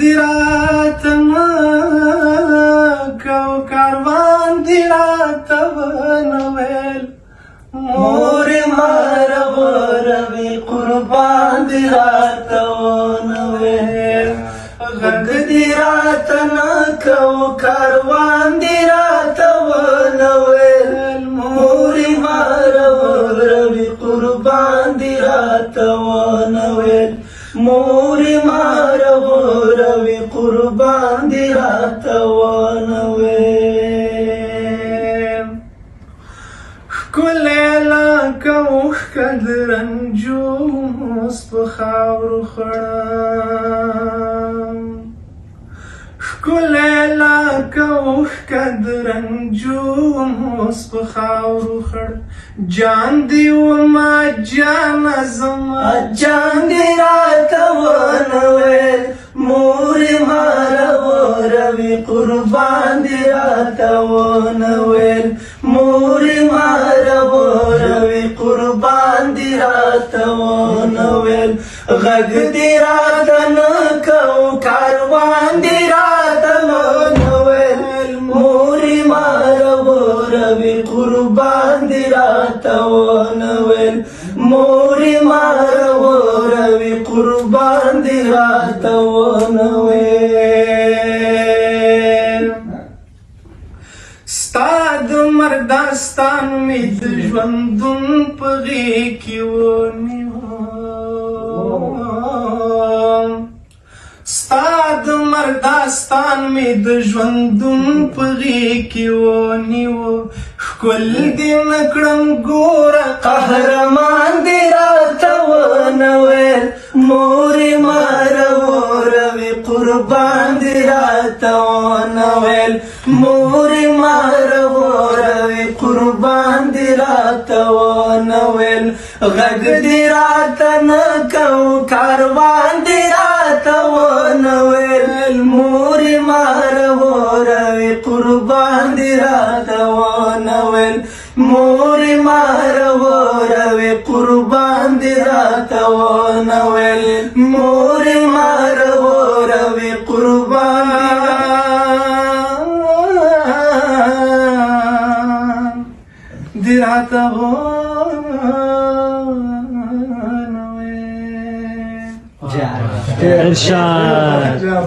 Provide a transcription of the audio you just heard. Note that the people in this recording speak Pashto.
دی راته مه کو کاروان دی راته ونه ویل مورې مروروي قربان دی راته ونه ویل غږ دی راته نه کو کاروان دی راته ونه ویل مورې مروروي قربان دی راته ونه ویل مورې مروروي قربان دی راته ونه ویل ښکلی لکه اوښکه د رنجوس په خاورو خړم ښکلی لکه اوښکه د رنجوس په خاورو خړ جان دی وما جانه زما جان دی راته ونه ویل مورې مروروي قربان دی راته ونه ویل مورې مروروي قربان دی راته ونه ویل غږ دی راته نه کو کاروان دی راته ونه ویل مورې مروروي قربان دی راته ونه ویل مورې مروروي قربان دی راته ونه ویل ستا د مرداستان مې د ژوندون په غېږ کې ونیوم ستا د مرداستان مې د ژوندون په غېږ کې ونیوه ښکل دې نه کړم ګوره قهرمان دې راته ونه ویل مورې مروروي قربان دې راته ونه ویل مورې مروروي قربان دې راته ونه ویل غږ دې راته نه کو کاروان دې راته ونه ویل مورې مروروي قربان دې راته ونه ویل مورې مروروي قربان دې راته ونه ویل مورې مروروي قربان دې راته ونه ویل ارشاد